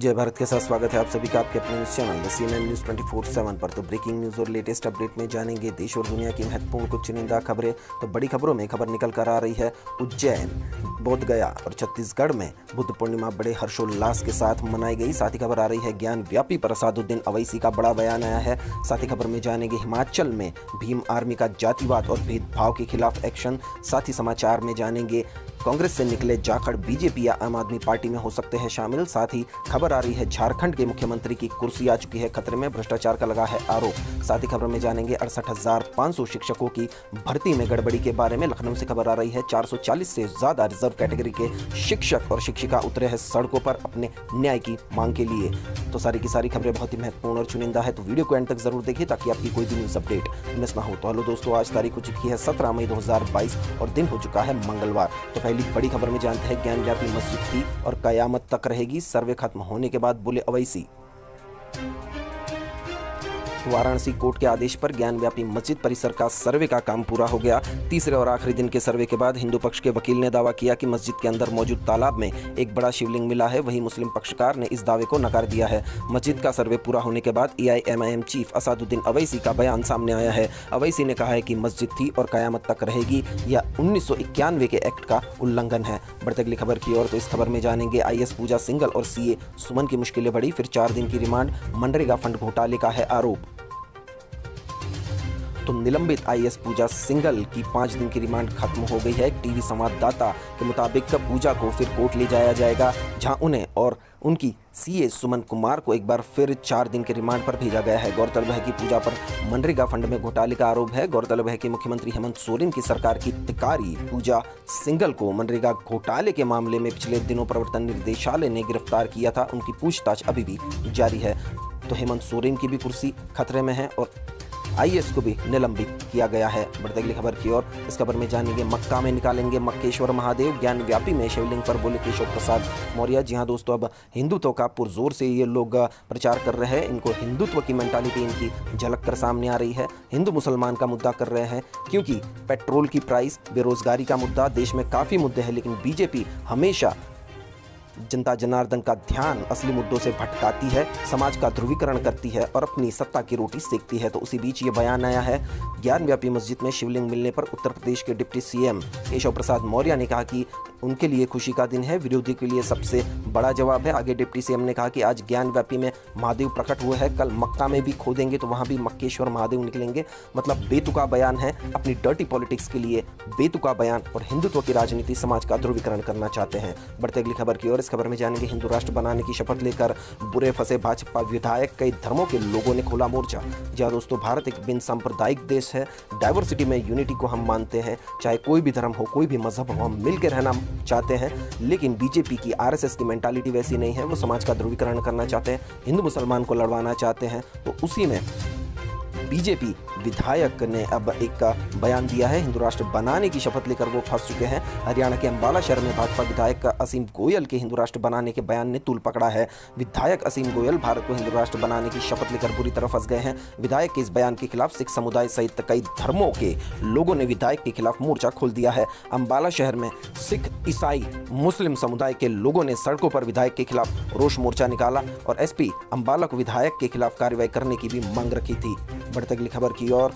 जय भारत के साथ स्वागत है आप सभी का आपके अपने न्यूज चैनल CNN न्यूज 24/7 पर। तो ब्रेकिंग न्यूज और लेटेस्ट अपडेट में जानेंगे देश और दुनिया की महत्वपूर्ण कुछ चुनिंदा खबरें। तो बड़ी खबरों में खबर निकल कर आ रही है उज्जैन, बोधगया और छत्तीसगढ़ में बुद्ध पूर्णिमा बड़े हर्षोल्लास के साथ मनाई गई। साथ ही खबर आ रही है ज्ञान व्यापी पर असादुद्दीन अवैसी का बड़ा बयान आया है। साथ ही खबर में जानेंगे हिमाचल में भीम आर्मी का जातिवाद और भेदभाव के खिलाफ एक्शन। साथ ही समाचार में जानेंगे कांग्रेस से निकले जाखड़ बीजेपी या आम आदमी पार्टी में हो सकते हैं शामिल। साथ ही खबर आ रही है झारखंड के मुख्यमंत्री की कुर्सी आ चुकी है खतरे में, भ्रष्टाचार का लगा है आरोप। साथ ही खबर में जानेंगे 68,500 शिक्षकों की भर्ती में गड़बड़ी के बारे में। लखनऊ से खबर आ रही है 440 से ज्यादा रिजर्व कैटेगरी के शिक्षक और शिक्षिका उतरे हैं सड़कों पर अपने न्याय की मांग के लिए। तो सारी की सारी खबरें बहुत ही महत्वपूर्ण और चुनिंदा है, तो वीडियो को एंड तक जरूर देखिए ताकि आपकी कोई भी न्यूज अपडेट मिस ना हो। तो हेलो दोस्तों, आज तारीख हो चुकी है 17 मई 2022 और दिन हो चुका है मंगलवार। तो पहली बड़ी खबर में जानते हैं ज्ञान व्यापी मस्जिद थी और कयामत तक रहेगी, सर्वे खत्म होने के बाद बोले अवैसी। वाराणसी कोर्ट के आदेश पर ज्ञान व्यापी मस्जिद परिसर का सर्वे का काम पूरा हो गया। तीसरे और आखिरी दिन के सर्वे के बाद हिंदू पक्ष के वकील ने दावा किया कि मस्जिद के अंदर मौजूद तालाब में एक बड़ा शिवलिंग मिला है। वहीं मुस्लिम पक्षकार ने इस दावे को नकार दिया है। मस्जिद का सर्वे पूरा होने के बाद AIMIM चीफ असादुद्दीन अवैसी का बयान सामने आया है। अवैसी ने कहा है कि मस्जिद थी और कयामत तक रहेगी, यह 1991 के एक्ट का उल्लंघन है। बढ़ते अगली खबर की ओर। तो इस खबर में जानेंगे IS पूजा सिंघल और CA सुमन की मुश्किलें बढ़ी, फिर 4 दिन की रिमांड, मनरेगा फंड घोटाले का है आरोप। तो निलंबित IS पूजा सिंघल की 5 दिन की रिमांड खत्म हो गई है। टीवी संवाददाता के मुताबिक पूजा को फिर कोर्ट ले जाया जाएगा, जहां उन्हें और उनकी CA सुमन कुमार को एक बार फिर 4 दिन के रिमांड पर भेजा गया है। गौरतलब है कि पूजा पर मनरेगा फंड में घोटाले का आरोप है। गौरतलब है कि मुख्यमंत्री हेमंत सोरेन की सरकार की अधिकारी पूजा सिंघल को मनरेगा घोटाले के मामले में पिछले दिनों प्रवर्तन निदेशालय ने गिरफ्तार किया था। उनकी पूछताछ अभी भी जारी है। तो हेमंत सोरेन की भी कुर्सी खतरे में है और IS को भी निलंबित किया गया है। बढ़ते अगली खबर की ओर। इस खबर में जानेंगे मक्का में निकालेंगे मक्केश्वर महादेव, ज्ञान व्यापी में शिवलिंग पर बोले केशव प्रसाद मौर्य। जी हां दोस्तों, अब हिंदुत्व का पुरजोर से ये लोग प्रचार कर रहे हैं। इनको हिंदुत्व की मेंटालिटी इनकी झलक कर सामने आ रही है। हिंदू मुसलमान का मुद्दा कर रहे हैं, क्योंकि पेट्रोल की प्राइस, बेरोजगारी का मुद्दा, देश में काफ़ी मुद्दे हैं, लेकिन बीजेपी हमेशा जनता जनार्दन का ध्यान असली मुद्दों से भटकाती है, समाज का ध्रुवीकरण करती है और अपनी सत्ता की रोटी सेकती है। तो उसी बीच ये बयान आया है। ज्ञान व्यापी मस्जिद में शिवलिंग मिलने पर उत्तर प्रदेश के डिप्टी CM केशव प्रसाद मौर्य ने कहा कि उनके लिए खुशी का दिन है, विरोधी के लिए सबसे बड़ा जवाब है। आगे डिप्टी CM ने कहा कि आज ज्ञान व्यापी में महादेव प्रकट हुए हैं, कल मक्का में भी खोदेंगे तो वहां भी मक्केश्वर महादेव निकलेंगे। मतलब बेतुका बयान है, अपनी डर्टी पॉलिटिक्स के लिए बेतुका बयान और हिंदुत्व की राजनीति, समाज का ध्रुवीकरण करना चाहते हैं। बढ़ते अगली खबर की ओर। इस खबर में जानेंगे हिंदू राष्ट्र बनाने की शपथ लेकर बुरे फंसे भाजपा विधायक, कई धर्मों के लोगों ने खोला मोर्चा। जहां दोस्तों, भारत एक बिन सांप्रदायिक देश है, डाइवर्सिटी में यूनिटी को हम मानते हैं। चाहे कोई भी धर्म हो, कोई भी मजहब हो, हम मिलकर रहना चाहते हैं। लेकिन बीजेपी की RSS की मेंटालिटी वैसी नहीं है। वो समाज का ध्रुवीकरण करना चाहते हैं, हिंदू मुसलमान को लड़वाना चाहते हैं। तो उसी में बीजेपी विधायक ने अब एक बयान दिया है। हिंदू राष्ट्र बनाने की शपथ लेकर वो फंस चुके हैं। हरियाणा के अंबाला शहर में भाजपा विधायक असीम गोयल के हिंदू राष्ट्र बनाने के बयान ने तूल पकड़ा है। विधायक असीम गोयल भारत को हिंदू राष्ट्र बनाने की शपथ लेकर बुरी तरह फंस गए हैं। विधायक के इस बयान के खिलाफ सिख समुदाय सहित कई धर्मों के लोगों ने विधायक के खिलाफ मोर्चा खोल दिया है। अंबाला शहर में सिख, ईसाई, मुस्लिम समुदाय के लोगों ने सड़कों पर विधायक के खिलाफ रोष मोर्चा निकाला और SP अंबाला को विधायक के खिलाफ कार्रवाई करने की भी मांग रखी थी। बढ़ते अगली खबर की ओर।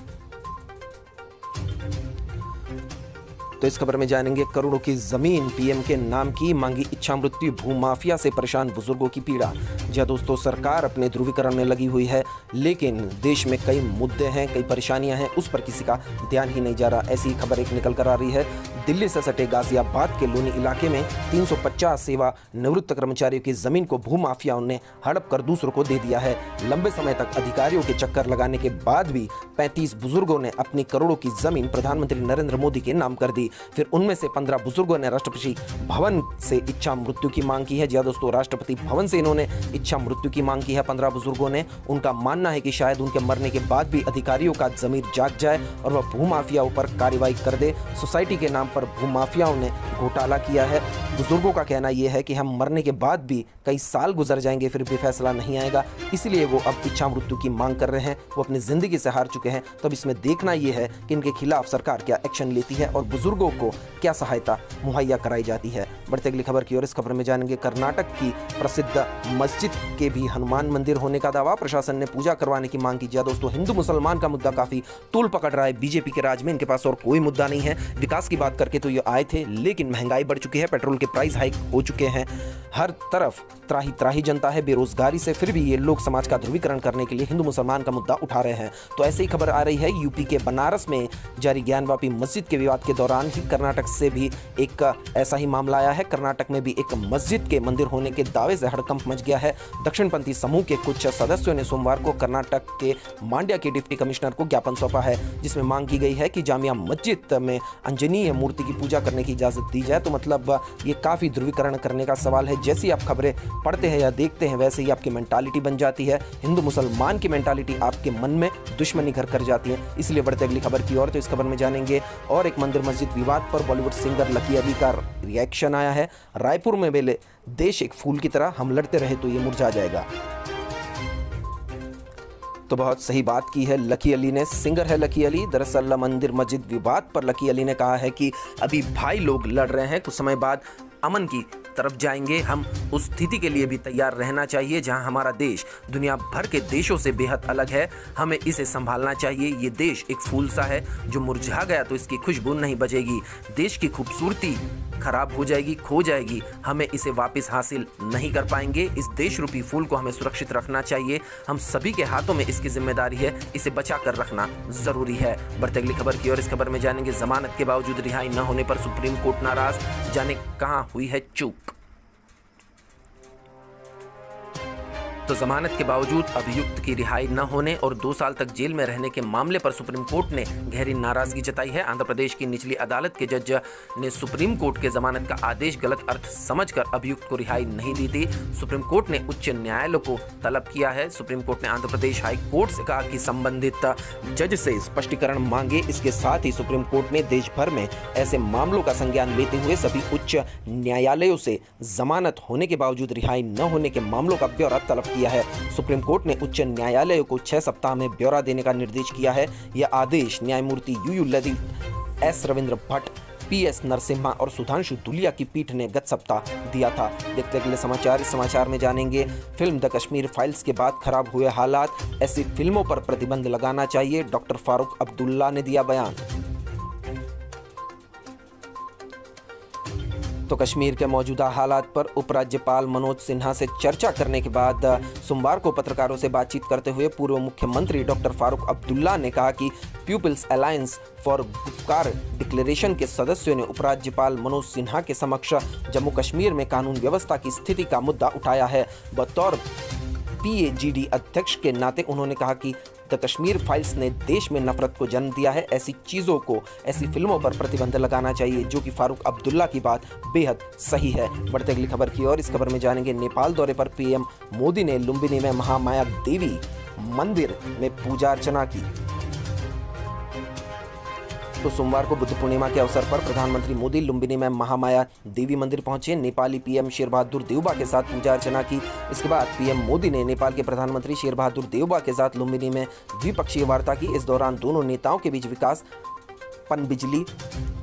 तो इस खबर में जानेंगे करोड़ों की जमीन PM के नाम की, मांगी इच्छा मृत्यु, भूमाफिया से परेशान बुजुर्गों की पीड़ा। जी दोस्तों, सरकार अपने ध्रुवीकरण में लगी हुई है, लेकिन देश में कई मुद्दे हैं, कई परेशानियां हैं, उस पर किसी का ध्यान ही नहीं जा रहा। ऐसी खबर एक निकल कर आ रही है। दिल्ली से सटे गाजियाबाद के लोनी इलाके में 350 सेवा निवृत्त कर्मचारियों की जमीन को भूमाफियाओं ने हड़प कर दूसरों को दे दिया है। लंबे समय तक अधिकारियों के चक्कर लगाने के बाद भी 35 बुजुर्गों ने अपनी करोड़ों की जमीन प्रधानमंत्री नरेंद्र मोदी के नाम कर दी। फिर उनमें से 15 बुजुर्गों ने राष्ट्रपति भवन से इच्छा मृत्यु की मांग की है। जी दोस्तों, राष्ट्रपति भवन से इन्होंने इच्छा मृत्यु की मांग की है 15 बुजुर्गों ने। उनका मानना है कि शायद उनके मरने के बाद भी अधिकारियों का जमीर जाग जाए और वह भूमाफियाओं पर कार्रवाई कर दे। सोसाइटी के नाम पर भूमाफियाओं ने घोटाला किया है। बुजुर्गों का कहना यह है कि हम मरने के बाद भी कई साल गुजर जाएंगे फिर भी फैसला नहीं आएगा, इसलिए वो अब इच्छा मृत्यु की मांग कर रहे हैं। वो अपनी ज़िंदगी से हार चुके हैं। तो अब इसमें देखना यह है कि इनके खिलाफ सरकार क्या एक्शन लेती है और बुजुर्गों को क्या सहायता मुहैया कराई जाती है। बढ़ते अगली खबर की ओर। इस खबर में जानेंगे कर्नाटक की प्रसिद्ध मस्जिद के भी हनुमान मंदिर होने का दावा, प्रशासन ने पूजा करवाने की मांग की। जी दोस्तों, हिंदू मुसलमान का मुद्दा काफी तूल पकड़ रहा है। बीजेपी के राज में इनके पास और कोई मुद्दा नहीं है। विकास की बात करके तो ये आए थे, लेकिन महंगाई बढ़ चुकी है, पेट्रोल के प्राइस हाइक हो चुके हैं, हर तरफ त्राही त्राही जनता है बेरोजगारी से, फिर भी ये लोग समाज का ध्रुवीकरण करने के लिए हिंदू मुसलमान का मुद्दा उठा रहे हैं। तो ऐसे ही खबर आ रही है यूपी के बनारस में जारी ज्ञानवापी मस्जिद के विवाद के दौरान ही कर्नाटक से भी एक ऐसा ही मामला आया है। कर्नाटक में भी एक मस्जिद के मंदिर होने के दावे से हड़कंप मच गया है। दक्षिणपंथी समूह के कुछ सदस्यों ने सोमवार को कर्नाटक के मांड्या के डिप्टी कमिश्नर को ज्ञापन सौंपा है, जिसमें मांग की गई है कि जामिया मस्जिद में अंजनीय मूर्ति की पूजा करने की इजाजत दी जाए। तो मतलब ये काफी ध्रुवीकरण करने का सवाल है। जैसी आप खबरें पढ़ते हैं या देखते हैं वैसे ही आपकी मेंटालिटी बन जाती है। हिंदू मुसलमान की मेंटालिटी आपके मन में दुश्मनी घर कर जाती है। इसलिए बढ़ते अगली खबर की ओर। तो इस खबर में जानेंगे और एक मंदिर मस्जिद विवाद पर बॉलीवुड सिंगर लकी अली का रिएक्शन आया है। रायपुर में बेले देश एक फूल की तरह, हम लड़ते रहे तो ये मुरझा जाएगा। तो बहुत सही बात की है लकी अली ने। सिंगर है लकी अली। दरअसल मंदिर मस्जिद विवाद पर लकी अली ने कहा है कि अभी भाई लोग लड़ रहे हैं, कुछ समय बाद अमन की तरफ जाएंगे। हम उस स्थिति के लिए भी तैयार रहना चाहिए जहां हमारा देश दुनिया भर के देशों से बेहद अलग है। हमें इसे संभालना चाहिए। ये देश एक फूल सा है, जो मुरझा गया तो इसकी खुशबू नहीं बचेगी। देश की खूबसूरती खराब हो जाएगी, खो जाएगी। हमें इसे वापस हासिल नहीं कर पाएंगे। इस देश रूपी फूल को हमें सुरक्षित रखना चाहिए। हम सभी के हाथों में इसकी जिम्मेदारी है, इसे बचा कर रखना जरूरी है। बढ़ते अगली खबर की ओर। इस खबर में जानेंगे जमानत के बावजूद रिहाई न होने पर सुप्रीम कोर्ट नाराज, जाने कहां हुई है चूक। तो जमानत के बावजूद अभियुक्त की रिहाई न होने और 2 साल तक जेल में रहने के मामले पर सुप्रीम कोर्ट ने गहरी नाराजगी जताई है। आंध्र प्रदेश की निचली अदालत के जज ने सुप्रीम कोर्ट के जमानत का आदेश गलत अर्थ समझकर अभियुक्त को रिहाई नहीं दी थी। सुप्रीम कोर्ट ने उच्च न्यायालय को तलब किया है। सुप्रीम कोर्ट ने आंध्र प्रदेश हाई कोर्ट से कहा कि संबंधित जज से स्पष्टीकरण मांगे। इसके साथ ही सुप्रीम कोर्ट ने देश भर में ऐसे मामलों का संज्ञान लेते हुए सभी उच्च न्यायालयों से जमानत होने के बावजूद रिहाई न होने के मामलों का ब्यौरा तलब किया है। सुप्रीम कोर्ट ने उच्च न्यायालय को 6 सप्ताह में ब्यौरा देने का निर्देश किया है। यह आदेश न्यायमूर्ति U U Lalit, S Ravindra Bhatt, P S Narasimha और सुधांशु धुलिया की पीठ ने गत सप्ताह दिया था। देखते अगले समाचार। इस समाचार में जानेंगे फिल्म द कश्मीर फाइल्स के बाद खराब हुए हालात, ऐसी फिल्मों पर प्रतिबंध लगाना चाहिए, डॉक्टर फारूक अब्दुल्ला ने दिया बयान। तो कश्मीर के मौजूदा हालात पर उपराज्यपाल मनोज सिन्हा से चर्चा करने के बाद सोमवार को पत्रकारों से बातचीत करते हुए पूर्व मुख्यमंत्री डॉक्टर फारूक अब्दुल्ला ने कहा कि पीपुल्स अलायंस फॉर बुखार डिक्लेरेशन के सदस्यों ने उपराज्यपाल मनोज सिन्हा के समक्ष जम्मू कश्मीर में कानून व्यवस्था की स्थिति का मुद्दा उठाया है। बतौर PAGD अध्यक्ष के नाते उन्होंने कहा कि द कश्मीर फाइल्स ने देश में नफरत को जन्म दिया है। ऐसी चीज़ों को, ऐसी फिल्मों पर प्रतिबंध लगाना चाहिए, जो कि फारूक अब्दुल्ला की बात बेहद सही है। बढ़ते अगली खबर की ओर। इस खबर में जानेंगे नेपाल दौरे पर PM मोदी ने लुम्बिनी में महामाया देवी मंदिर में पूजा अर्चना की। तो सोमवार को बुद्ध पूर्णिमा के अवसर पर प्रधानमंत्री मोदी लुम्बिनी में महामाया देवी मंदिर पहुंचे। नेपाली PM शेर बहादुर देउबा के साथ पूजा अर्चना की। इसके बाद PM मोदी ने नेपाल के प्रधानमंत्री शेर बहादुर देउबा के साथ लुम्बिनी में द्विपक्षीय वार्ता की। इस दौरान दोनों नेताओं के बीच विकास, पनबिजली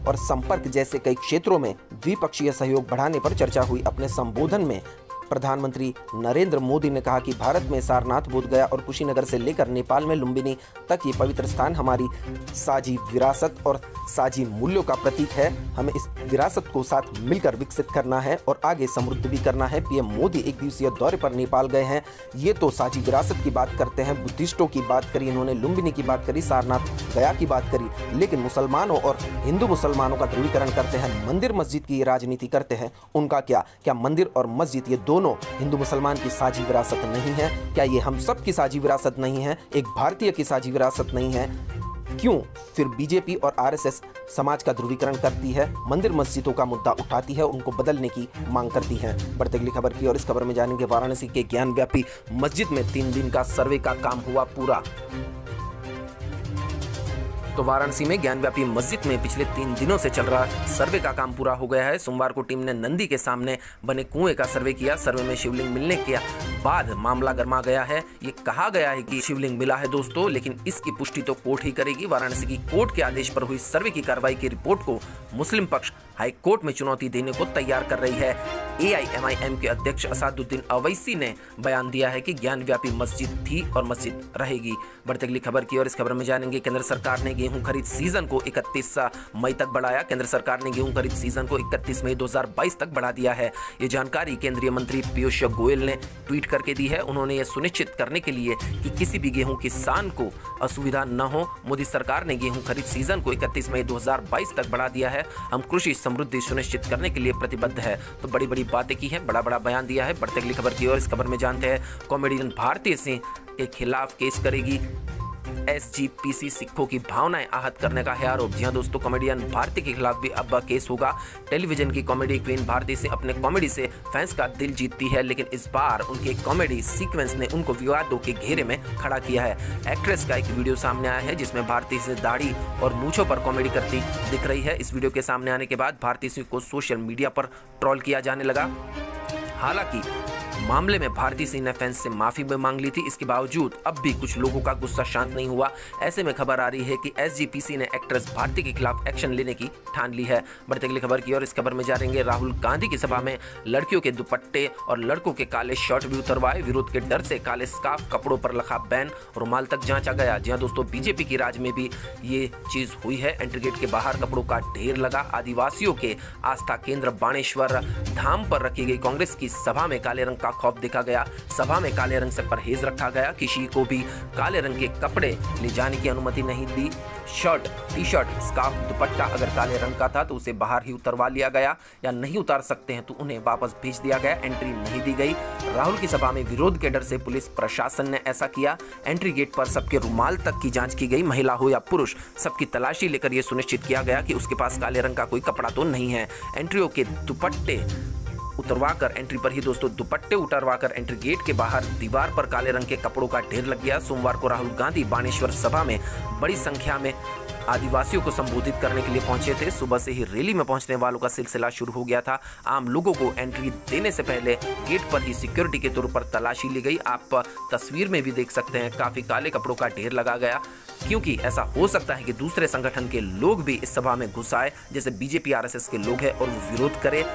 और संपर्क जैसे कई क्षेत्रों में द्विपक्षीय सहयोग बढ़ाने पर चर्चा हुई। अपने संबोधन में प्रधानमंत्री नरेंद्र मोदी ने कहा कि भारत में सारनाथ, बोधगया और कुशीनगर से लेकर नेपाल में लुम्बिनी तक ये पवित्र स्थान हमारी साझी विरासत और साझी मूल्यों का प्रतीक है। हमें इस विरासत को साथ मिलकर विकसित करना है और आगे समृद्ध भी करना है। PM मोदी 1 दिवसीय दौरे पर नेपाल गए हैं। ये तो साझी विरासत की बात करते हैं, बुद्धिस्टों की बात करी इन्होंने, लुम्बिनी की बात करी, सारनाथ गया की बात करी, लेकिन मुसलमानों और हिंदू मुसलमानों का ध्रुवीकरण करते हैं, मंदिर मस्जिद की राजनीति करते हैं। उनका क्या मंदिर और मस्जिद ये दोनों हिंदू मुसलमान की साझी विरासत नहीं है? क्या ये हम सब की साझी विरासत नहीं है? एक भारतीय की साझी विरासत नहीं है? क्यों फिर बीजेपी और RSS समाज का ध्रुवीकरण करती है, मंदिर मस्जिदों का मुद्दा उठाती है, उनको बदलने की मांग करती है? बढ़ते अगली खबर की और। इस खबर में जानेंगे वाराणसी के ज्ञानव्यापी मस्जिद में 3 दिन का सर्वे का काम हुआ पूरा। तो वाराणसी में ज्ञानव्यापी मस्जिद में पिछले 3 दिनों से चल रहा सर्वे का काम पूरा हो गया है। सोमवार को टीम ने नंदी के सामने बने कुएं का सर्वे किया। सर्वे में शिवलिंग मिलने के बाद मामला गर्मा गया है। ये कहा गया है कि शिवलिंग मिला है दोस्तों, लेकिन इसकी पुष्टि तो कोर्ट ही करेगी। वाराणसी की कोर्ट के आदेश पर हुई सर्वे की कार्रवाई की रिपोर्ट को मुस्लिम पक्ष हाई कोर्ट में चुनौती देने को तैयार कर रही है। AIMIM के अध्यक्ष असादुद्दीन अवैसी ने बयान दिया है कि ज्ञानव्यापी मस्जिद थी और मस्जिद रहेगी। बढ़ती अगली खबर की और इस खबर में जानेंगे, केंद्र सरकार ने गेहूं खरीद सीजन को 31 मई तक बढ़ाया। केंद्र सरकार ने गेहूं खरीद सीजन को 31 मई 2022 तक बढ़ा दिया है। ये जानकारी केंद्रीय मंत्री पीयूष गोयल ने ट्वीट करके दी है। उन्होंने ये सुनिश्चित करने के लिए कि किसी भी गेहूं किसान को असुविधा न हो, मोदी सरकार ने गेहूं खरीद सीजन को 31 मई 2022 तक बढ़ा दिया है। हम कृषि समृद्धि सुनिश्चित करने के लिए प्रतिबद्ध है। तो बड़ी बड़ी बातें की हैं, बड़ा बड़ा बयान दिया है। बढ़ते अगली खबर की और इस खबर में जानते हैं, कॉमेडियन भारती सिंह के खिलाफ केस करेगी SGPC। सिखों की भावनाएं आहत करने का है आरोप। जी हां दोस्तों, कॉमेडियन भारती के खिलाफ भी अब केस होगा। टेलीविजन की कॉमेडी क्वीन भारती सिंह अपने कॉमेडी से फैंस का दिल जीतती है, लेकिन इस बार उनके कॉमेडी सीक्वेंस ने उनको विवादों के घेरे में खड़ा किया है। एक्ट्रेस का एक वीडियो सामने आया है जिसमें भारती सिंह दाढ़ी और मूंछों पर कॉमेडी करती दिख रही है। इस वीडियो के सामने आने के बाद भारती सिंह को सोशल मीडिया पर ट्रोल किया जाने लगा। हालांकि मामले में भारती सिंह ने फैंस से माफी भी मांग ली थी। इसके बावजूद अब भी कुछ लोगों का गुस्सा शांत नहीं हुआ। ऐसे में खबर आ रही है कि SGPC ने एक्ट्रेस भारती के खिलाफ एक्शन लेने की ठान ली है। बढ़ते अगली खबर की और इस खबर में जानेंगे, राहुल गांधी की सभा में लड़कियों के दुपट्टे और लड़कों के काले शर्ट भी उतरवाए। विरोध के डर से काले स्कार्फ, कपड़ों पर लखा बैन, रुमाल तक जांचा गया। जी हां दोस्तों, बीजेपी की राज में भी ये चीज हुई है। एंट्री गेट के बाहर कपड़ों का ढेर लगा। आदिवासियों के आस्था केंद्र बाणेश्वर धाम पर रखी गई कांग्रेस की सभा में काले रंग का खौफ देखा गया। सभा में काले रंग से परहेज रखा गया। किसी को भी काले रंग के कपड़े ले जाने की अनुमति नहीं दी। Shirt, T shirt, scarf, dupatta अगर काले रंग का था तो उसे बाहर ही उतरवा लिया गया, या नहीं उतार सकते हैं तो उन्हें वापस भेज दिया गया। एंट्री नहीं दी गई। राहुल की सभा में विरोध के डर से पुलिस प्रशासन ने ऐसा किया। एंट्री गेट पर सबके रुमाल तक की जांच की गई। महिला हो या पुरुष, सबकी तलाशी लेकर यह सुनिश्चित किया गया कि उसके पास काले रंग का कोई कपड़ा तो नहीं है। एंट्रियों के दुपट्टे उतरवाकर, एंट्री पर ही दोस्तों दुपट्टे उतरवाकर एंट्री गेट के बाहर दीवार पर काले रंग के कपड़ों का ढेर लग गया। सोमवार को राहुल गांधी बाणेश्वर सभा में बड़ी संख्या में आदिवासियों को संबोधित करने के लिए पहुंचे थे। सुबह से ही रैली में पहुंचने वालों का सिलसिला शुरू हो गया था। आम लोगों को एंट्री देने से पहले गेट पर ही सिक्योरिटी के तौर पर तलाशी ली गई। आप तस्वीर में भी देख सकते हैं, काफी काले कपड़ों का ढेर लगा गया, क्योंकि ऐसा हो सकता है कि दूसरे संगठन के लोग भी इस सभा में घुस आए, जैसे BJP RSS के लोग हैं, और वो विरोध करे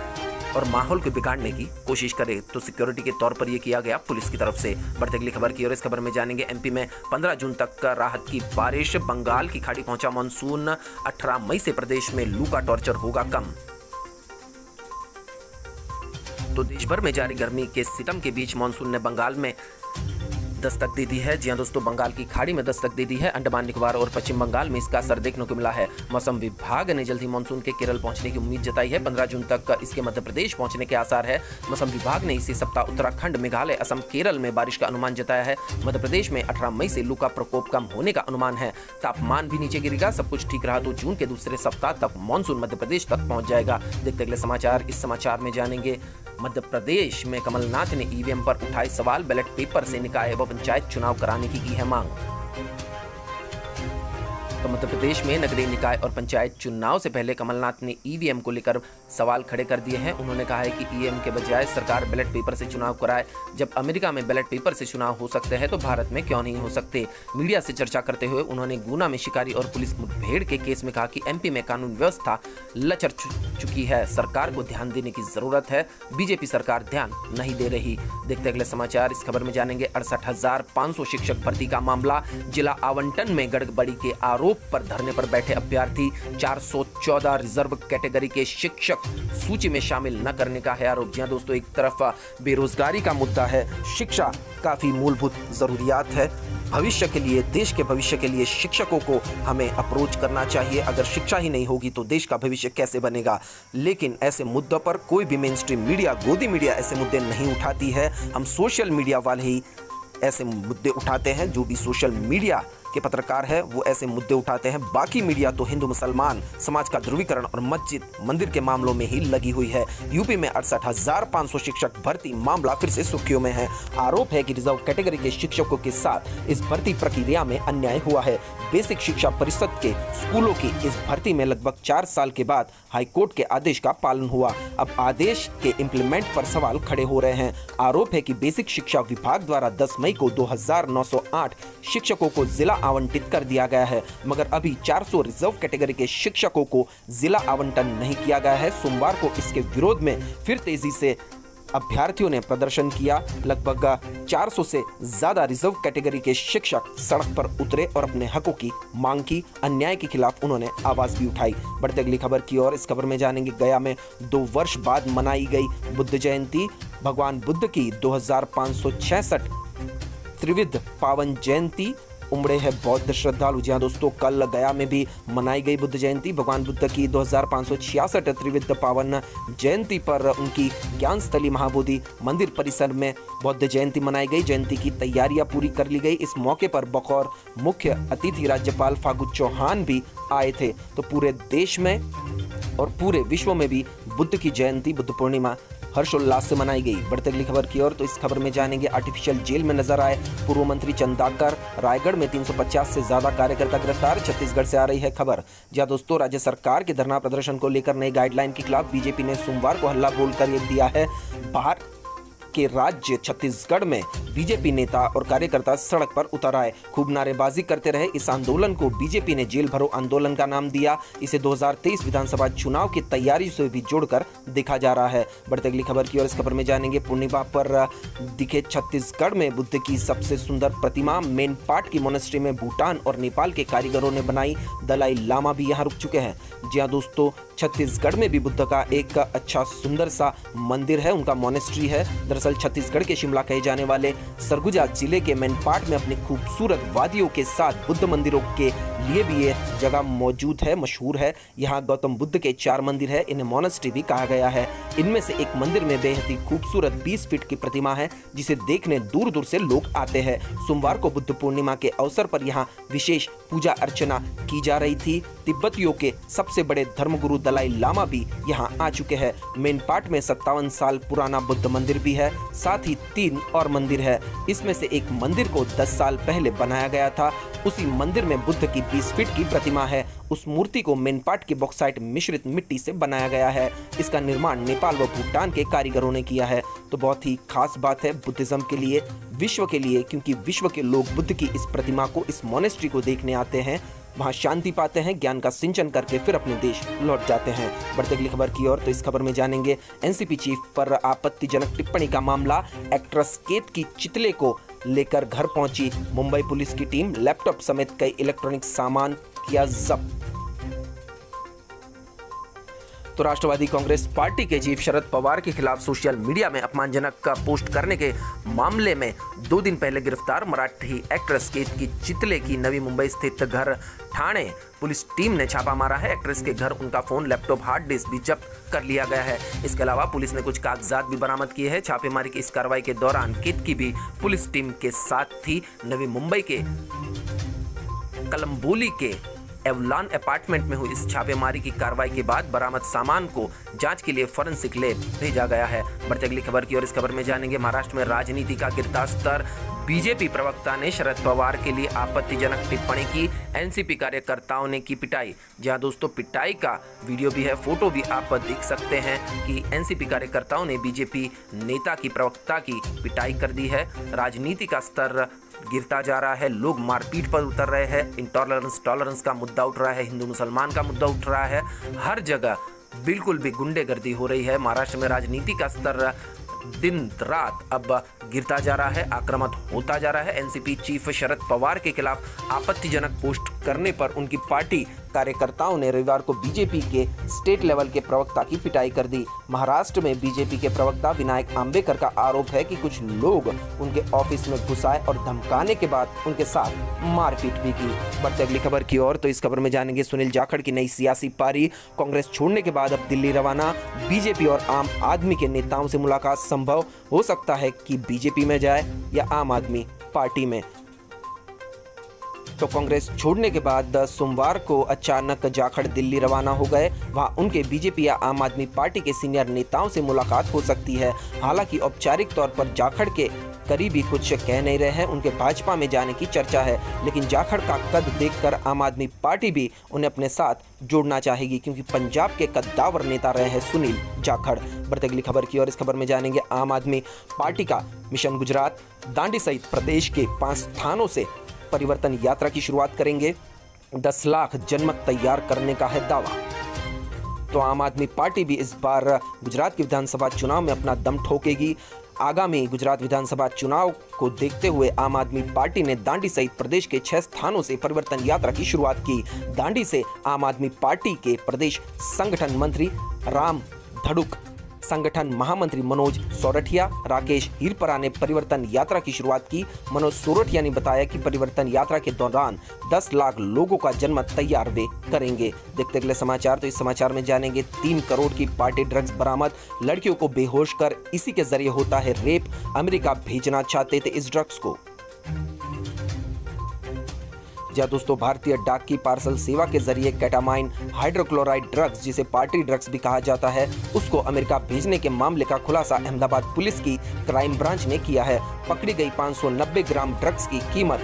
और माहौल को बिगाड़ने की कोशिश करे। तो सिक्योरिटी के तौर पर यह किया गया पुलिस की तरफ से। बढ़ते अगली खबर की और इस खबर में जानेंगे, MP में 15 जून तक का राहत की बारिश। बंगाल की खाड़ी पहुंचा मानसून। 18 मई से प्रदेश में लू का टॉर्चर होगा कम। तो देश भर में जारी गर्मी के सितम के बीच मानसून ने बंगाल में दस्तक दे दी है। जी हां दोस्तों, बंगाल की खाड़ी में दस्तक दे दी है। अंडमान निकोबार और पश्चिम बंगाल में इसका असर देखने को मिला है। मौसम विभाग ने जल्द ही मानसून के केरल पहुंचने की उम्मीद जताई है। 15 जून तक इसके मध्य प्रदेश पहुंचने के आसार है। मौसम विभाग ने इसी सप्ताह उत्तराखंड, मेघालय, असम, केरल में बारिश का अनुमान जताया है। मध्य प्रदेश में 18 मई से लू का प्रकोप कम होने का अनुमान है। तापमान भी नीचे गिरेगा। सब कुछ ठीक रहा तो जून के दूसरे सप्ताह तक मानसून मध्य प्रदेश तक पहुंच जाएगा। देखते अगले समाचार। इस समाचार में जानेंगे, मध्य प्रदेश में कमलनाथ ने EVM पर उठाए सवाल। बैलेट पेपर से निकाय व पंचायत चुनाव कराने की है मांग। तो मध्य प्रदेश में नगरीय निकाय और पंचायत चुनाव से पहले कमलनाथ ने EVM को लेकर सवाल खड़े कर दिए हैं। उन्होंने कहा है कि EVM के बजाय सरकार बैलेट पेपर से चुनाव कराए। जब अमेरिका में बैलेट पेपर से चुनाव हो सकते हैं तो भारत में क्यों नहीं हो सकते। मीडिया से चर्चा करते हुए उन्होंने गुना में शिकारी और पुलिस मुठभेड़ के केस में कहा कि MP में कानून व्यवस्था लचर चुकी है। सरकार को ध्यान देने की जरूरत है। BJP सरकार ध्यान नहीं दे रही। देखते अगले समाचार। इस खबर में जानेंगे, 68,500 शिक्षक भर्ती का मामला। जिला आवंटन में गड़बड़ी के आरोप पर धरने पर बैठे अभ्यर्थी। 414 रिजर्व कैटेगरी के शिक्षक सूची में शामिल न करने का है आरोप। जी हां दोस्तों, एक तरफ बेरोजगारी का मुद्दा है, शिक्षा काफी मूलभूत जरूरियात है। भविष्य के लिए, देश के भविष्य के लिए शिक्षकों को हमें अप्रोच करना चाहिए। अगर शिक्षा ही नहीं होगी तो देश का भविष्य कैसे बनेगा। लेकिन ऐसे मुद्दों पर कोई भी मेन स्ट्रीम मीडिया, गोदी मीडिया ऐसे मुद्दे नहीं उठाती है। हम सोशल मीडिया वाले ही ऐसे मुद्दे उठाते हैं। जो भी सोशल मीडिया के पत्रकार हैं वो ऐसे मुद्दे उठाते हैं। बाकी मीडिया तो हिंदू मुसलमान समाज का ध्रुवीकरण और मस्जिद मंदिर के मामलों में ही लगी हुई है। यूपी में 68,500 शिक्षक भर्ती मामला फिर से सुर्खियों में है। आरोप है कि रिजर्व कैटेगरी के शिक्षकों के साथ इस भर्ती प्रक्रिया में अन्याय हुआ है। बेसिक शिक्षा परिषद के स्कूलों की इस भर्ती में लगभग 4 साल के बाद हाईकोर्ट के आदेश का पालन हुआ। अब आदेश के इम्प्लीमेंट पर सवाल खड़े हो रहे हैं। आरोप है कि बेसिक शिक्षा विभाग द्वारा 10 मई को 2,908 शिक्षकों को जिला आवंटित कर दिया गया है, मगर अभी 400 रिजर्व कैटेगरी के शिक्षकों को जिला आवंटन नहीं किया गया है। सोमवार को इसके विरोध में फिर तेजी से अभ्यर्थियों ने प्रदर्शन किया। लगभग 400 से ज्यादा रिजर्व कैटेगरी के शिक्षक सड़क पर उतरे और अपने हकों की मांग की। अन्याय के खिलाफ उन्होंने आवाज भी उठाई। बढ़ते अगली खबर की ओर। इस खबर में जानेंगे गया में 2 वर्ष बाद मनाई गई बुद्ध जयंती। भगवान बुद्ध की 2566 त्रिविध पावन जयंती उमड़े हैं बौद्ध श्रद्धालु। जी हाँ दोस्तों, कल गया में भी मनाई गई बुद्ध जयंती। भगवान बुद्ध की 2566 त्रिविध पावन जयंती पर उनकी ज्ञान स्थली महाबोधि मंदिर परिसर में बौद्ध जयंती मनाई गई। जयंती की तैयारियां पूरी कर ली गई। इस मौके पर बतौर मुख्य अतिथि राज्यपाल फागू चौहान भी आए थे। तो पूरे देश में और पूरे विश्व में भी बुद्ध की जयंती, बुद्ध पूर्णिमा हर्षोल्लास से मनाई गई। बढ़ते अगली खबर की ओर। तो इस खबर में जानेंगे आर्टिफिशियल जेल में नजर आए पूर्व मंत्री चंदाकर। रायगढ़ में 350 से ज्यादा कार्यकर्ता गिरफ्तार। छत्तीसगढ़ से आ रही है खबर। जी दोस्तों, राज्य सरकार के धरना प्रदर्शन को लेकर नई गाइडलाइन के खिलाफ बीजेपी ने सोमवार को हल्ला बोलकर ये दिया है। बाहर के राज्य छत्तीसगढ़ में बीजेपी नेता और कार्यकर्ता सड़क पर उतर आए, खूब नारेबाजी करते रहे। इस आंदोलन को बीजेपी ने जेल भरो आंदोलन का नाम दिया। इसे 2023 विधानसभा चुनाव की तैयारी से भी जोड़कर देखा जा रहा है। बढ़ते अगली खबर की ओर। इस खबर में जानेंगे पूर्णिमा पर दिखे छत्तीसगढ़ में बुद्ध की सबसे सुंदर प्रतिमा। मेन पार्ट की मोनेस्ट्री में भूटान और नेपाल के कारीगरों ने बनाई। दलाई लामा भी यहाँ रुक चुके हैं। जी हाँ दोस्तों, छत्तीसगढ़ में भी बुद्ध का एक अच्छा सुंदर सा मंदिर है, उनका मोनेस्ट्री है। दरअसल छत्तीसगढ़ के शिमला कहे जाने वाले सरगुजा जिले के मेनपाट में अपनी खूबसूरत वादियों के साथ बुद्ध मंदिरों के लिए भी ये जगह मौजूद है, मशहूर है। यहाँ गौतम बुद्ध के 4 मंदिर है, इन्हें मोनेस्ट्री भी कहा गया है। इनमें से एक मंदिर में बेहद ही खूबसूरत 20 फीट की प्रतिमा है, जिसे देखने दूर दूर से लोग आते हैं। सोमवार को बुद्ध पूर्णिमा के अवसर पर यहाँ विशेष पूजा अर्चना की जा रही थी। तिब्बतियों के सबसे बड़े धर्मगुरु दलाई लामा भी यहाँ आ चुके हैं। मेनपाट में 57 साल पुराना बुद्ध मंदिर भी है, साथ ही 3 और मंदिर है। इसमें से एक मंदिर को 10 साल पहले बनाया गया था। उसी मंदिर में बुद्ध की 20 फीट की प्रतिमा है। उस मूर्ति को मेनपाट की बॉक्साइट मिश्रित मिट्टी से बनाया गया है। इसका निर्माण नेपाल व भूटान के कारीगरों ने किया है। तो बहुत ही खास बात है बुद्धिज्म के लिए, विश्व के लिए, क्योंकि विश्व के लोग बुद्ध की इस प्रतिमा को, इस मोनेस्ट्री को देखने आते हैं, वहां शांति पाते हैं, ज्ञान का सिंचन करके फिर अपने देश लौट जाते हैं। बढ़ते अगली खबर की ओर। तो इस खबर में जानेंगे एनसीपी चीफ पर आपत्तिजनक टिप्पणी का मामला। एक्ट्रेस केत की चितले को लेकर घर पहुंची मुंबई पुलिस की टीम। लैपटॉप समेत कई इलेक्ट्रॉनिक सामान किया जब्त। तो राष्ट्रवादी कांग्रेस पार्टी के चीफ शरद पवार के खिलाफ सोशल मीडिया में अपमानजनक पोस्ट करने के मामले में 2 दिन पहले गिरफ्तार मराठी एक्ट्रेस केत की चितले की नवी मुंबई स्थित घर ठाणे पुलिस टीम ने छापा मारा है। एक्ट्रेस के घर उनका फोन, लैपटॉप, हार्ड डिस्क भी जब्त कर लिया गया है। इसके अलावा पुलिस ने कुछ कागजात भी बरामद किए हैं। छापेमारी की इस कार्रवाई के दौरान केत की भी पुलिस टीम के साथ थी। नवी मुंबई के कलम्बोली के एवलान अपार्टमेंट में हुई इस छापेमारी की कार्रवाई के बाद बरामद सामान को जांच के लिए फॉरेंसिक लैब भेजा गया है। बढ़ते अगली खबर की ओर। इस खबर में जानेंगे महाराष्ट्र में राजनीति का गिरता स्तर। बीजेपी प्रवक्ता ने शरद पवार के लिए आपत्तिजनक टिप्पणी की। एनसीपी कार्यकर्ताओं ने की पिटाई। जहां दोस्तों पिटाई का वीडियो भी है, फोटो भी आप देख सकते हैं कि एनसीपी कार्यकर्ताओं ने बीजेपी नेता की प्रवक्ता की पिटाई कर दी है। राजनीति का स्तर गिरता जा रहा है, लोग मारपीट पर उतर रहे हैं, टॉलरेंस का मुद्दा उठ रहा है, हिंदू मुसलमान का मुद्दा उठ रहा है, हर जगह बिल्कुल भी गुंडेगर्दी हो रही है। महाराष्ट्र में राजनीति का स्तर दिन रात अब गिरता जा रहा है, आक्रामक होता जा रहा है। एनसीपी चीफ शरद पवार के खिलाफ आपत्तिजनक पोस्ट करने पर उनकी पार्टी कार्यकर्ताओं ने रविवार को बीजेपी के स्टेट लेवल के प्रवक्ता की पिटाई कर दी। महाराष्ट्र में बीजेपी के प्रवक्ता विनायक आंबेकर का आरोप है कि कुछ लोग उनके ऑफिस में घुसाए और धमकाने के बाद उनके साथ मारपीट भी की। बढ़ते अगली खबर की ओर। तो इस खबर में जानेंगे सुनील जाखड़ की नई सियासी पारी। कांग्रेस छोड़ने के बाद अब दिल्ली रवाना। बीजेपी और आम आदमी के नेताओं से मुलाकात संभव हो सकता है कि बीजेपी में जाए या आम आदमी पार्टी में। तो कांग्रेस छोड़ने के बाद सोमवार को अचानक जाखड़ दिल्ली रवाना हो गए। वहां उनके बीजेपी या आम आदमी पार्टी के सीनियर नेताओं से मुलाकात हो सकती है। हालांकि औपचारिक तौर पर जाखड़ के करीबी कुछ कह नहीं रहे हैं, उनके भाजपा में जाने की चर्चा है। लेकिन जाखड़ का कद देखकर आम आदमी पार्टी भी उन्हें अपने साथ जोड़ना चाहेगी, क्योंकि पंजाब के कद्दावर नेता रहे हैं सुनील जाखड़। बढ़ते अगली खबर की और इस खबर में जानेंगे आम आदमी पार्टी का मिशन गुजरात दांडी सहित प्रदेश के 5 स्थानों से परिवर्तन यात्रा की शुरुआत करेंगे। 10 लाख जनमत तैयार करने का है दावा। तो आम आदमी पार्टी भी इस बार गुजरात के विधानसभा चुनाव में अपना दम ठोकेगी। आगामी गुजरात विधानसभा चुनाव को देखते हुए आम आदमी पार्टी ने दांडी सहित प्रदेश के 6 स्थानों से परिवर्तन यात्रा की शुरुआत की। दांडी से आम आदमी पार्टी के प्रदेश संगठन मंत्री राम धड़ुक, संगठन महामंत्री मनोज सोरठिया, राकेश हीरपरा ने परिवर्तन यात्रा की शुरुआत की। मनोज सोरठिया ने बताया कि परिवर्तन यात्रा के दौरान 10 लाख लोगों का जनमत तैयार वे करेंगे। देखते अगले समाचार। तो इस समाचार में जानेंगे 3 करोड़ की पार्टी ड्रग्स बरामद, लड़कियों को बेहोश कर इसी के जरिए होता है रेप, अमेरिका भेजना चाहते थे इस ड्रग्स को। जहाँ दोस्तों भारतीय डाक की पार्सल सेवा के जरिए केटामाइन हाइड्रोक्लोराइड ड्रग्स, जिसे पार्टी ड्रग्स भी कहा जाता है, उसको अमेरिका भेजने के मामले का खुलासा अहमदाबाद पुलिस की क्राइम ब्रांच ने किया है। पकड़ी गई 590 ग्राम ड्रग्स की कीमत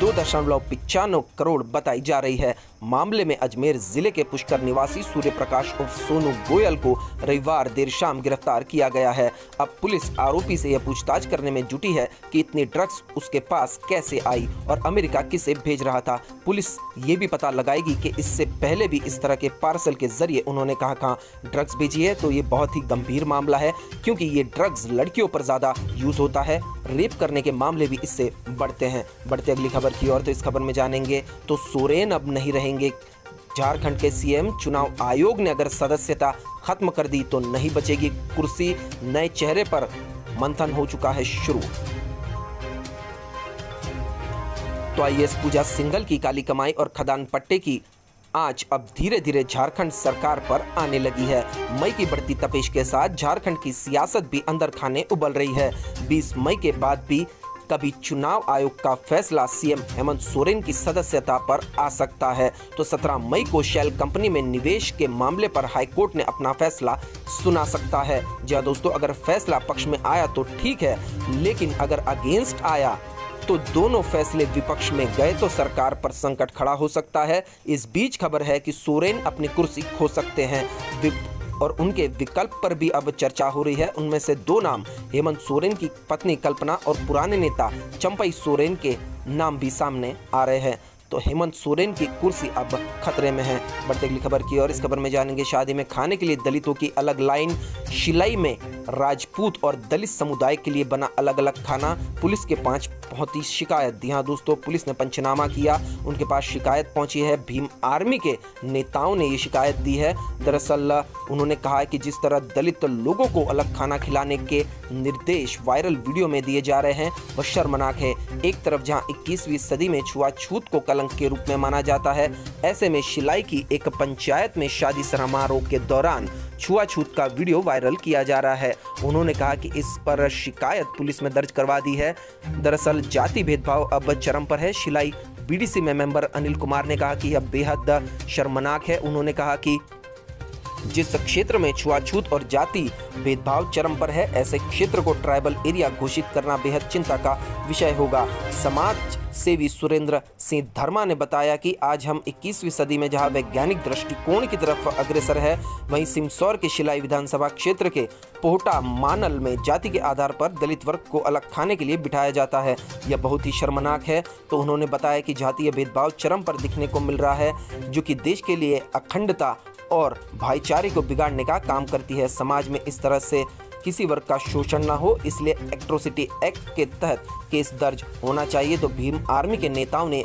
2.95 करोड़ बताई जा रही है। मामले में अजमेर जिले के पुष्कर निवासी सूर्य प्रकाश उर्फ सोनू गोयल को रविवार देर शाम गिरफ्तार किया गया है। अब पुलिस आरोपी से यह पूछताछ करने में जुटी है कि इतनी ड्रग्स उसके पास कैसे आई और अमेरिका किसे भेज रहा था। पुलिस ये भी पता लगाएगी कि इससे पहले भी इस तरह के पार्सल के जरिए उन्होंने कहाँ ड्रग्स भेजी है। तो ये बहुत ही गंभीर मामला है, क्योंकि ये ड्रग्स लड़कियों पर ज्यादा यूज होता है। रेप करने के मामले भी इससे बढ़ते हैं। बढ़ते अगली खबर की ओर। तो इस खबर में जानेंगे तो सोरेन अब नहीं रहेंगे झारखंड के सीएम। चुनाव आयोग ने अगर सदस्यता खत्म कर दी तो नहीं बचेगी कुर्सी। नए चेहरे पर मंथन हो चुका है शुरू। तो आईएएस पूजा सिंघल की काली कमाई और खदान पट्टे की आंच अब धीरे धीरे झारखंड सरकार पर आने लगी है। मई की बढ़ती तपेश के साथ झारखंड की सियासत भी अंदर खाने उबल रही है। 20 मई के बाद भी कभी चुनाव आयोग का फैसला सीएम हेमंत सोरेन की सदस्यता पर आ सकता है। तो 17 मई को शेल कंपनी में निवेश के मामले पर हाईकोर्ट ने अपना फैसला सुना सकता है। जी दोस्तों, अगर फैसला पक्ष में आया तो ठीक है, लेकिन अगर अगेंस्ट आया तो दोनों फैसले विपक्ष में गए तो सरकार पर संकट खड़ा हो सकता है। इस बीच खबर है कि सोरेन अपनी कुर्सी खो सकते हैं और उनके विकल्प पर भी अब चर्चा हो रही है। उनमें से 2 नाम हेमंत सोरेन की पत्नी कल्पना और पुराने नेता चंपई सोरेन के नाम भी सामने आ रहे हैं। तो हेमंत सोरेन की कुर्सी अब खतरे में है। बढ़ते अगली खबर की और इस खबर में जानेंगे शादी में खाने के लिए दलितों की अलग लाइन। शिलाई में राजपूत और दलित समुदाय के लिए बना अलग अलग खाना। पुलिस के 5 पहुंची शिकायत। जी हाँ दोस्तों, पुलिस ने पंचनामा किया, उनके पास शिकायत पहुंची है। भीम आर्मी के नेताओं ने ये शिकायत दी है। दरअसल उन्होंने कहा है कि जिस तरह दलित लोगों को अलग खाना खिलाने के निर्देश वायरल वीडियो में दिए जा रहे हैं वह शर्मनाक है। एक तरफ जहां 21वीं सदी में छुआछूत को कलंक के रूप में माना जाता है, ऐसे में शिलाई की एक पंचायत में शादी समारोह के दौरान छुआछूत का वीडियो वायरल किया जा रहा है। उन्होंने कहा कि इस पर शिकायत पुलिस में दर्ज करवा दी है। दरअसल जाति भेदभाव अब चरम पर है। शिलाई बीडीसी में मेंबर अनिल कुमार ने कहा कि यह बेहद शर्मनाक है। उन्होंने कहा कि जिस क्षेत्र में छुआछूत और जाति भेदभाव चरम पर है, ऐसे क्षेत्र को ट्राइबल एरिया घोषित करना बेहद चिंता का विषय होगा। समाज सेवी सुरेंद्र सिंह धर्मा ने बताया कि आज हम 21वीं सदी में जहां वैज्ञानिक दृष्टिकोण की तरफ अग्रसर है, वहीं सिमसौर के शिलाई विधानसभा क्षेत्र के पोहटा मानल में जाति के आधार पर दलित वर्ग को अलग खाने के लिए बिठाया जाता है। यह बहुत ही शर्मनाक है। तो उन्होंने बताया कि जातीय भेदभाव चरम पर दिखने को मिल रहा है, जो कि देश के लिए अखंडता और भाईचारे को बिगाड़ने का काम करती है। समाज में इस तरह से किसी वर्ग का शोषण ना हो, इसलिए एट्रोसिटी एक्ट के तहत केस दर्ज होना चाहिए। तो भीम आर्मी के नेताओं ने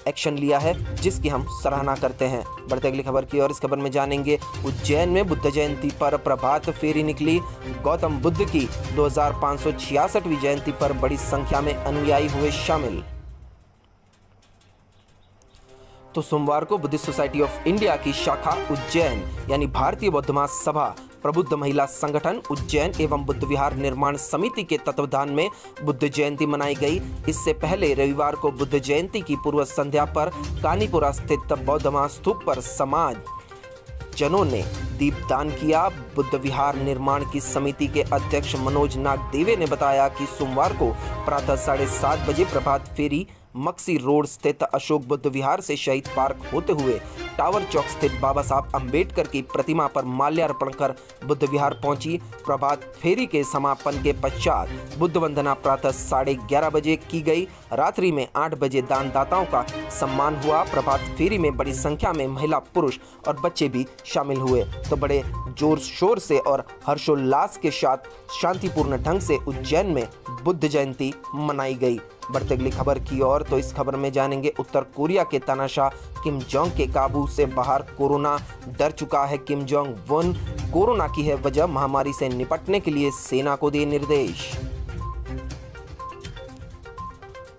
एक्शन लिया है, जिसकी हम सराहना करते हैं। बढ़ते अगली खबर की और इस खबर में जानेंगे उज्जैन में बुद्ध जयंती पर प्रभात फेरी निकली। गौतम बुद्ध की 2566वीं जयंती पर बड़ी संख्या में अनुयायी हुए शामिल। तो सोमवार को बुद्धिस्ट सोसाइटी ऑफ इंडिया की शाखा उज्जैन यानी भारतीय बौद्ध महासभा प्रबुद्ध महिला संगठन उज्जैन एवं बुद्ध विहार निर्माण समिति के तत्वावधान में बुद्ध जयंती मनाई गई। इससे पहले रविवार को बुद्ध जयंती की पूर्व संध्या पर कानीपुरा स्थित बौद्ध महास्तूप पर समाज जनों ने दीपदान किया। बुद्ध विहार निर्माण की समिति के अध्यक्ष मनोज नागदेवे ने बताया कि सोमवार को प्रातः 7:30 बजे प्रभात फेरी मक्सी रोड स्थित अशोक बुद्ध विहार से शहीद पार्क होते हुए टावर चौक स्थित बाबा साहब अंबेडकर की प्रतिमा पर माल्यार्पण कर बुद्ध विहार पहुंची। प्रभात फेरी के समापन के पश्चात बुद्ध वंदना प्रातः 11:30 बजे की गई। रात्रि में 8 बजे दानदाताओं का सम्मान हुआ। प्रभात फेरी में बड़ी संख्या में महिला, पुरुष और बच्चे भी शामिल हुए तो बड़े जोर शोर से और हर्षोल्लास के साथ शांतिपूर्ण ढंग से उज्जैन में बुद्ध जयंती मनाई गई। बढ़ते अगली खबर की ओर तो इस खबर में जानेंगे उत्तर कोरिया के तानाशाह किम जोंग के काबू से बाहर कोरोना डर चुका है। किम जोंग उन कोरोना की है वजह, महामारी से निपटने के लिए सेना को दिए निर्देश।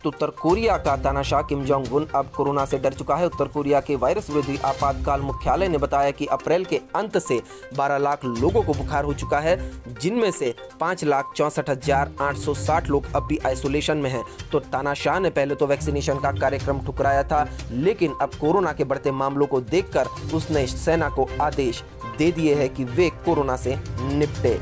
तो उत्तर कोरिया का तानाशाह किम जोंग उन अब कोरोना से डर चुका है। उत्तर कोरिया के वायरस विरोधी आपातकाल मुख्यालय ने बताया कि अप्रैल के अंत से 12 लाख लोगों को बुखार हो चुका है, जिनमें से 5,64,860 लोग अब भी आइसोलेशन में हैं। तो तानाशाह ने पहले तो वैक्सीनेशन का कार्यक्रम ठुकराया था, लेकिन अब कोरोना के बढ़ते मामलों को देखकर उसने सेना को आदेश दे दिए हैं कि वे कोरोना से निपटे।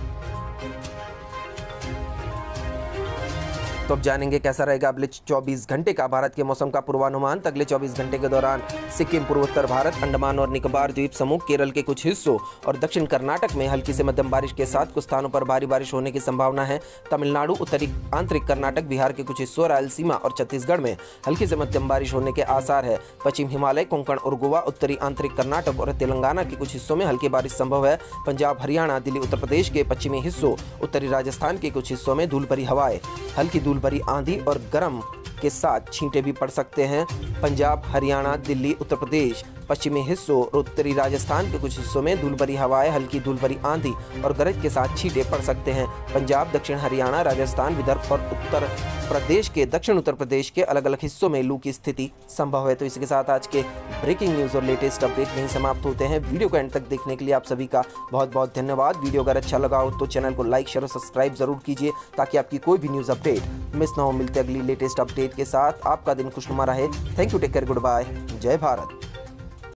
तो अब जानेंगे कैसा रहेगा अगले 24 घंटे का भारत के मौसम का पूर्वानुमान। तो अगले 24 घंटे के दौरान सिक्किम, पूर्वोत्तर भारत, अंडमान और निकोबार द्वीप समूह, केरल के कुछ हिस्सों और दक्षिण कर्नाटक में हल्की से मध्यम बारिश के साथ कुछ स्थानों पर भारी बारिश होने की संभावना है। तमिलनाडु, उत्तरी आंतरिक कर्नाटक, बिहार के कुछ हिस्सों, रायलसीमा और छत्तीसगढ़ में हल्की से मध्यम बारिश होने के आसार है। पश्चिम हिमालय, कोंकण और गोवा, उत्तरी आंतरिक कर्नाटक और तेलंगाना के कुछ हिस्सों में हल्की बारिश संभव है। पंजाब, हरियाणा, दिल्ली, उत्तर प्रदेश के पश्चिमी हिस्सों, उत्तरी राजस्थान के कुछ हिस्सों में धूल भरी हवाएं, हल्की धूल भरी आंधी और गर्म के साथ छींटे भी पड़ सकते हैं। पंजाब, हरियाणा, दिल्ली, उत्तर प्रदेश, पश्चिमी हिस्सों और उत्तरी राजस्थान के कुछ हिस्सों में धूल भरी हवाएं, हल्की धूल भरी आंधी और गरज के साथ छींटे पड़ सकते हैं। पंजाब, दक्षिण हरियाणा, राजस्थान, विदर्भ और उत्तर प्रदेश के दक्षिण उत्तर प्रदेश के अलग अलग हिस्सों में लू की स्थिति संभव है। तो इसके साथ आज के ब्रेकिंग न्यूज़ और लेटेस्ट अपडेट नहीं समाप्त होते हैं। वीडियो को एंड तक देखने के लिए आप सभी का बहुत बहुत धन्यवाद। वीडियो अगर अच्छा लगा हो तो चैनल को लाइक, शेयर और सब्सक्राइब जरूर कीजिए ताकि आपकी कोई भी न्यूज़ अपडेट मिस ना हो। मिलते अगली लेटेस्ट अपडेट के साथ। आपका दिन खुशनुमा रहे। Thank you, take care, good bye, जय भारत।